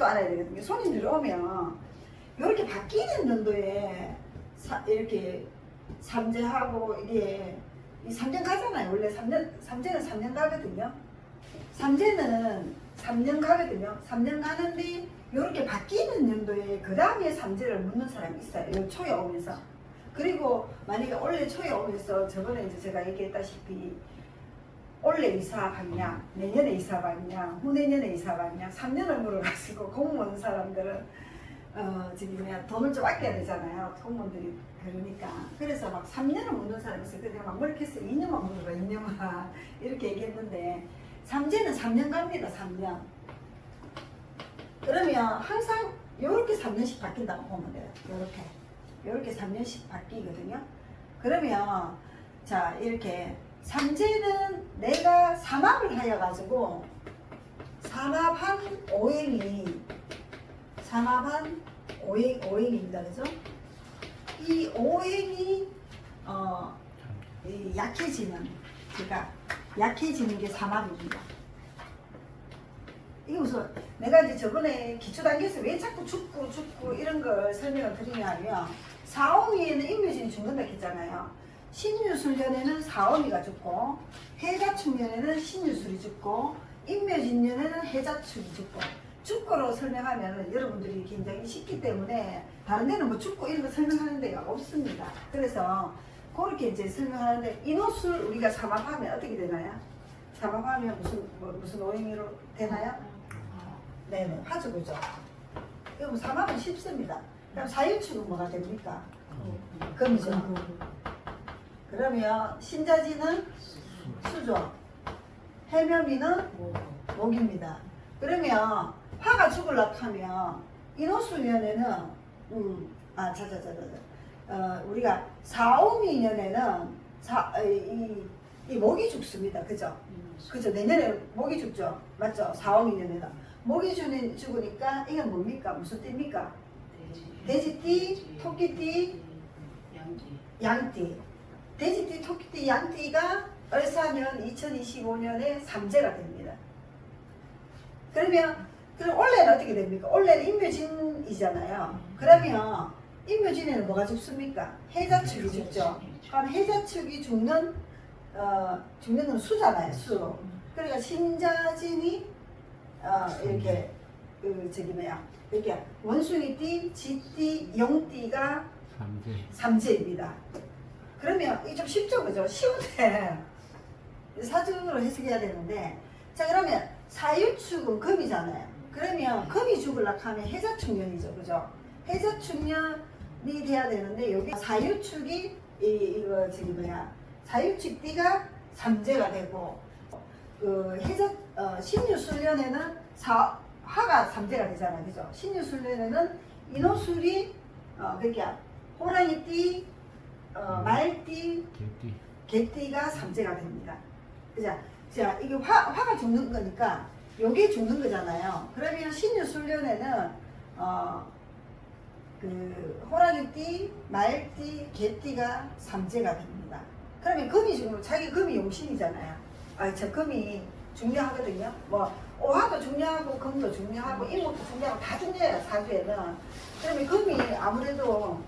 알아야 되거든요. 손님들이 오면 이렇게 바뀌는 연도에 이렇게 삼재하고 이게 이 3년 가잖아요. 원래 삼재는 3년 가거든요. 삼재는 3년 가거든요. 3년 가는데 이렇게 바뀌는 연도에 그 다음에 삼재를 묻는 사람이 있어요. 요 초에 오면서. 그리고 만약에 올해 초에 오면서 저번에 이제 제가 얘기했다시피 올해 이사하냐, 내년에 이사하냐, 후내년에 이사하냐, 3년을 물어가지고 공무원 사람들은 지금 뭐야 돈을 좀 아껴야 되잖아요. 공무원들이 그러니까. 그래서 막 3년을 묻는 사람이 있어요. 그래서 막 뭐렇겠어요. 2년만 묻어라, 2년만. 이렇게 얘기했는데, 삼재는 3년 갑니다, 3년. 그러면 항상 요렇게 3년씩 바뀐다고 보면 돼요. 요렇게 3년씩 바뀌거든요. 그러면, 자, 이렇게. 삼재는 내가 삼합을 하여가지고, 삼합한 오행입니다. 그죠? 이 오행이, 약해지는, 그러니까, 약해지는 게 삼합입니다. 이게 무슨, 내가 이제 저번에 기초 단계에서 왜 자꾸 죽고 이런 걸 설명을 드리냐면, 사오미에는 인묘진이 죽는다 했잖아요. 신유술년에는 사오미가 죽고, 해자축년에는 신유술이 죽고, 인묘진년에는 해자축이 죽고, 죽고로 설명하면 여러분들이 굉장히 쉽기 때문에 다른 데는 뭐 죽고 이런 거 설명하는 데가 없습니다. 그래서 그렇게 이제 설명하는데 인호술 우리가 삼합하면 어떻게 되나요? 삼합하면 무슨 오행으로 되나요? 네네, 화주구죠. 이거 삼합은 쉽습니다. 그럼 사유축은 뭐가 됩니까? 금이죠. 그러면 신자지는 수죠. 해묘미는 목입니다. 그러면 화가 죽으려고 하면 인호술년에는 우리가 사오미년에는 이 목이 죽습니다. 그죠? 그죠? 내년에 목이 죽죠. 맞죠? 사오미년에는 목이 죽으니까 이건 뭡니까? 무슨 띠입니까? 돼지띠, 토끼띠, 양띠. 돼지띠, 토끼띠, 양띠가 을사년 2025년에 삼재가 됩니다. 그러면 올해는 어떻게 됩니까? 올해는 인묘진이잖아요. 그러면 인묘진에는 뭐가 죽습니까? 해자축이 죽죠. 그럼 해자축이 죽는 건 수잖아요. 수. 그러니까 신자진이 이렇게 이렇게 원숭이띠, 쥐띠, 용띠가 삼재입니다. 그러면 이게 좀 쉽죠, 그죠? 쉬운데 사주로 해석해야 되는데, 자 그러면 사유축은 금이잖아요. 그러면 금이 죽으려고 하면 해자축년이죠, 그죠? 해자축년이 돼야 되는데 여기 사유축이 이거 사유축띠가 삼재가 되고 신유술년에는 화가 삼재가 되잖아요, 그죠? 신유술년에는 인호술이 그러니까 호랑이띠, 말띠, 개띠가 삼재가 됩니다. 그죠? 자, 이게 화가 죽는 거니까 요게 죽는 거잖아요. 그러면 신유술년에는 호랑이띠, 말띠, 개띠가 삼재가 됩니다. 그러면 금이 죽으면 자기 금이 용신이잖아요. 금이 중요하거든요. 뭐 오화도 중요하고 금도 중요하고 임목도 중요하고 다 중요해요, 사주에는. 그러면 금이 아무래도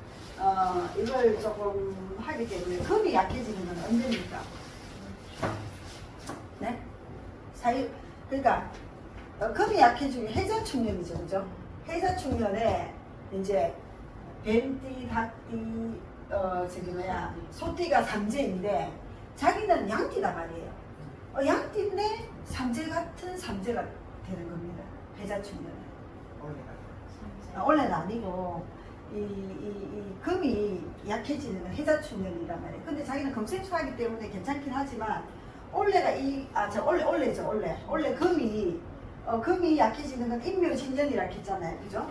이걸 조금 하기 때문에 금이 약해지는 건 언제입니까? 네? 그러니까 금이 약해지면 해자축년이죠, 그죠? 해자축년에 이제 뱀띠, 닭띠, 소띠가 삼재인데 자기는 양띠다 말이에요. 양띠인데 삼재 같은 삼재가 되는 겁니다. 해자축년에. 원래는 아니고 이 금이 약해지는 해자축년이란 말이에요. 근데 자기는 금생수하기 때문에 괜찮긴 하지만 올해가 올해 금이 약해지는 건 인묘진년이라고 했잖아요. 그죠?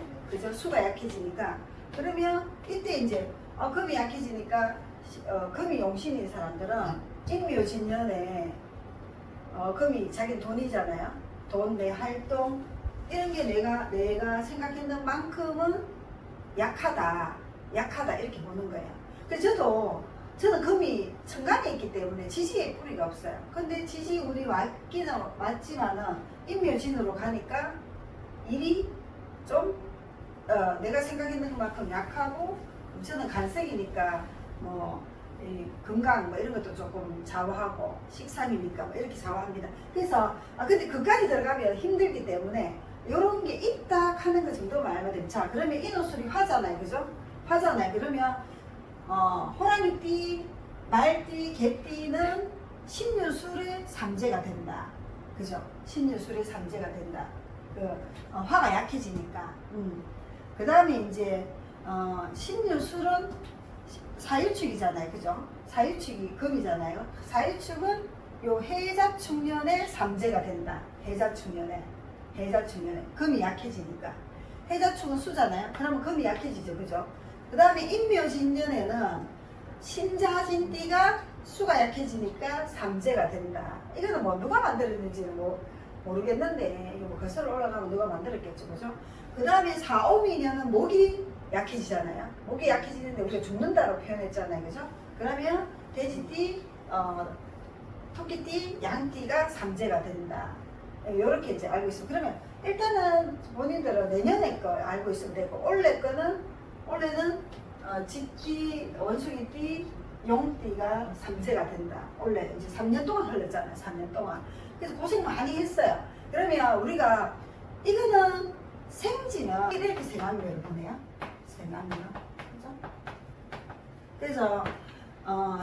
수가 약해지니까. 그러면 이때 이제 금이 약해지니까 금이 용신인 사람들은 인묘진년에 금이 자기 돈이잖아요. 돈, 내 활동 이런 게 내가 생각했는 만큼은 약하다 이렇게 보는 거예요. 그래서 저는 금이 천간에 있기 때문에 지지에 뿌리가 없어요. 근데 지지 운이 맞기는 맞지만은 인묘진으로 가니까 일이 좀 내가 생각했는 것만큼 약하고 저는 간색이니까 뭐 건강 뭐 이런 것도 조금 좌우하고 식상이니까 뭐 이렇게 좌우합니다. 그래서 근데 그까지 들어가면 힘들기 때문에 이런 게 있다 하는 거 정도만 알면 됩니다. 자, 그러면 인호술이 화잖아요, 그죠? 화잖아요. 그러면 호랑이띠, 말띠, 개띠는 신유술의 삼재가 된다. 그죠? 신유술의 삼재가 된다. 화가 약해지니까. 그 다음에 이제 신유술은 사유축이잖아요, 그죠? 사유축이 금이잖아요. 사유축은 요 해자축년의 삼재가 된다. 해자축년에 금이 약해지니까. 해자축은 수잖아요. 그러면 금이 약해지죠, 그죠? 그 다음에 인묘진년에는 신자진띠가 수가 약해지니까 삼재가 된다. 이거는 뭐 누가 만들었는지는 뭐 모르겠는데 이거 뭐 거슬러 올라가면 누가 만들었겠죠, 그죠? 그 다음에 사오미년은 목이 약해지잖아요. 목이 약해지는데 우리가 죽는다고 표현했잖아요, 그죠? 그러면 돼지띠, 토끼띠, 양띠가 삼재가 된다. 이렇게 이제 알고 있습니다. 그러면 일단은 본인들은 내년에 거 알고 있으면 되고 올해는 쥐띠, 원숭이띠, 용띠가 삼재가 된다. 원래 이제 3년 동안 흘렀잖아요. 3년 동안. 그래서 고생 많이 했어요. 그러면 우리가 이거는 생지는 이렇게 생학묘를 보네요. 생학묘. 그죠? 그래서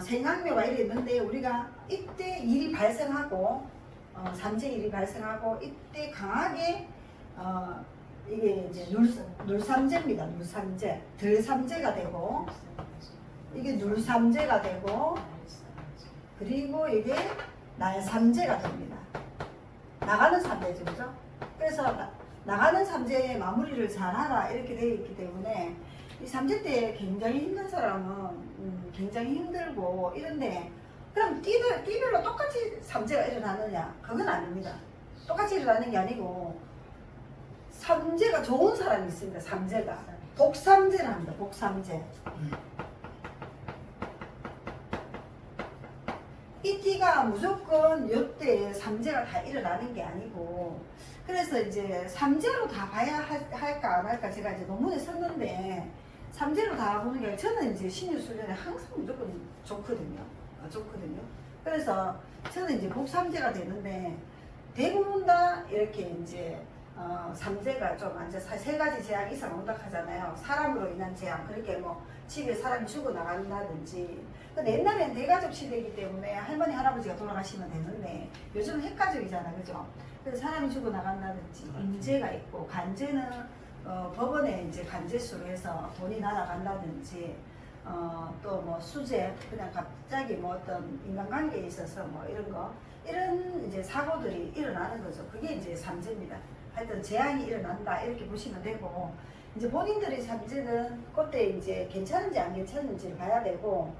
생학묘가 이렇게 있는데 우리가 이때 일이 발생하고 삼재 일이 발생하고 이때 강하게 이게 이제 눌삼재입니다. 눌삼재. 들삼재가 되고 이게 눌삼재가 되고 그리고 이게 날삼재가 됩니다. 나가는 삼재죠, 그죠? 그래서 나가는 삼재의 마무리를 잘하라 이렇게 되어 있기 때문에 이 삼재 때 굉장히 힘든 사람은 굉장히 힘들고 이런데 그럼 띠별로 똑같이 삼재가 일어나느냐? 그건 아닙니다. 똑같이 일어나는 게 아니고 삼재가 좋은 사람이 있습니다. 삼재가 복삼재를 합니다. 복삼재. 이 띠가 무조건 이때 삼재가 다 일어나는 게 아니고 그래서 이제 삼재로 다 봐야 할까 안 할까 제가 이제 논문에 썼는데 삼재로 다 보는 게 저는 이제 신유술련에 항상 무조건 좋거든요. 그래서 저는 이제 복삼재가 되는데 대부분 다 이렇게 이제 삼재가 좀 앉아서 세 가지 재앙 이상 온다 하잖아요. 사람으로 인한 재앙. 그렇게 뭐 집에 사람이 죽어나간다든지. 근데 옛날에는 대가족 시대이기 때문에 할머니 할아버지가 돌아가시면 되는데 요즘은 핵가족이잖아요, 그죠? 그래서 사람이 죽어나간다든지 인재가 있고 간재는 법원에 이제 간재수로 해서 돈이 날아간다든지 또 뭐 수재 그냥 갑자기 뭐 어떤 인간관계에 있어서 뭐 이런 이제 사고들이 일어나는 거죠. 그게 이제 삼재입니다. 하여튼 재앙이 일어난다 이렇게 보시면 되고 이제 본인들의 삼재는 그때 이제 괜찮은지 안 괜찮은지를 봐야 되고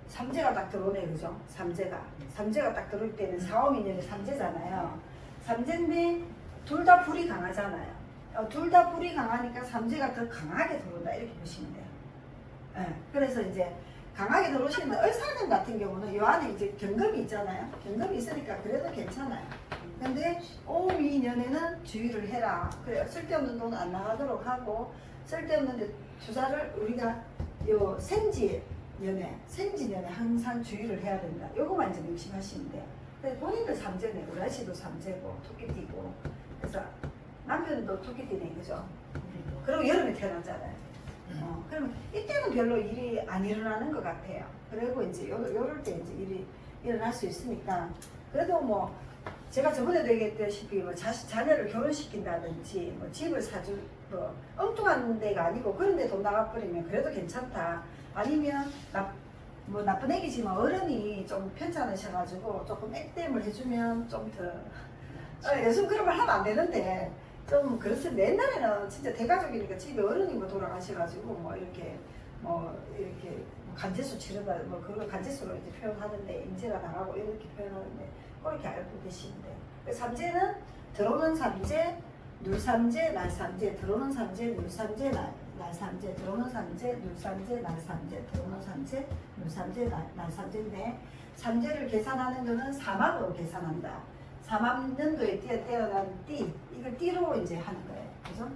삼재가 딱 들어오네, 그죠? 삼재가 딱 들어올 때는 사오미년의 삼재잖아요. 삼재인데 둘 다 불이 강하잖아요. 둘 다 불이 강하니까 삼재가 더 강하게 들어온다 이렇게 보시면 돼요. 네, 그래서 이제 강하게 들어오시는데 을사년 같은 경우는 이 안에 이제 경금이 있잖아요. 경금이 있으니까 그래도 괜찮아요. 근데 오미년에는 주의를 해라. 그래 쓸데없는 돈 안 나가도록 하고 쓸데없는 데 투자를 우리가 요 생지년에 항상 주의를 해야 된다. 요거만 이제 명심하시면 돼요. 근데 본인도 삼재네. 우리 아저씨도 삼재고 토끼띠고. 그래서 남편도 토끼띠네, 그죠? 그리고 여름에 태어났잖아요. 그러면 이때는 별로 일이 안 일어나는 것 같아요. 그리고 이제 요럴 때 이제 일이 일어날 수 있으니까 그래도 뭐 제가 저번에도 얘기했다시피 뭐 자녀를 결혼시킨다든지 뭐 집을 사줄 뭐 엉뚱한 데가 아니고 그런 데 돈 나가버리면 그래도 괜찮다. 아니면 뭐 나쁜 얘기지만 어른이 좀 편찮으셔가지고 조금 액땜을 해주면 좀 더 요즘 그런 말 하면 안 되는데 좀 그렇습니다. 옛날에는 진짜 대가족이니까 집에 어른이 뭐 돌아가셔가지고 뭐 이렇게 간제수 치르다 뭐 그걸 간제수로 이제 표현하는데 인재가 나가고 이렇게 표현하는데 그렇게 알고 계시면 돼요. 삼재는 들어오는 삼재, 눌삼재, 날삼재, 들어오는 삼재, 눌삼재, 날삼재, 들어오는 삼재, 눌삼재, 날삼재, 들어오는 삼재, 눌삼재, 날삼재인데 삼재를 계산하는 거는 사막으로 계산한다. 사막년도에 태어난 띠, 이걸 띠로 이제 하는 거예요. 그죠?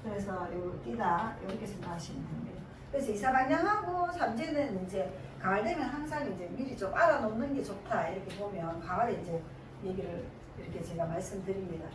그래서 요 띠다 이렇게 생각하시면 됩니다. 그래서 이사방향하고 삼재는 이제 가을 되면 항상 이제 미리 좀 알아놓는 게 좋다 이렇게 보면 가을에 이제 얘기를 이렇게 제가 말씀드립니다.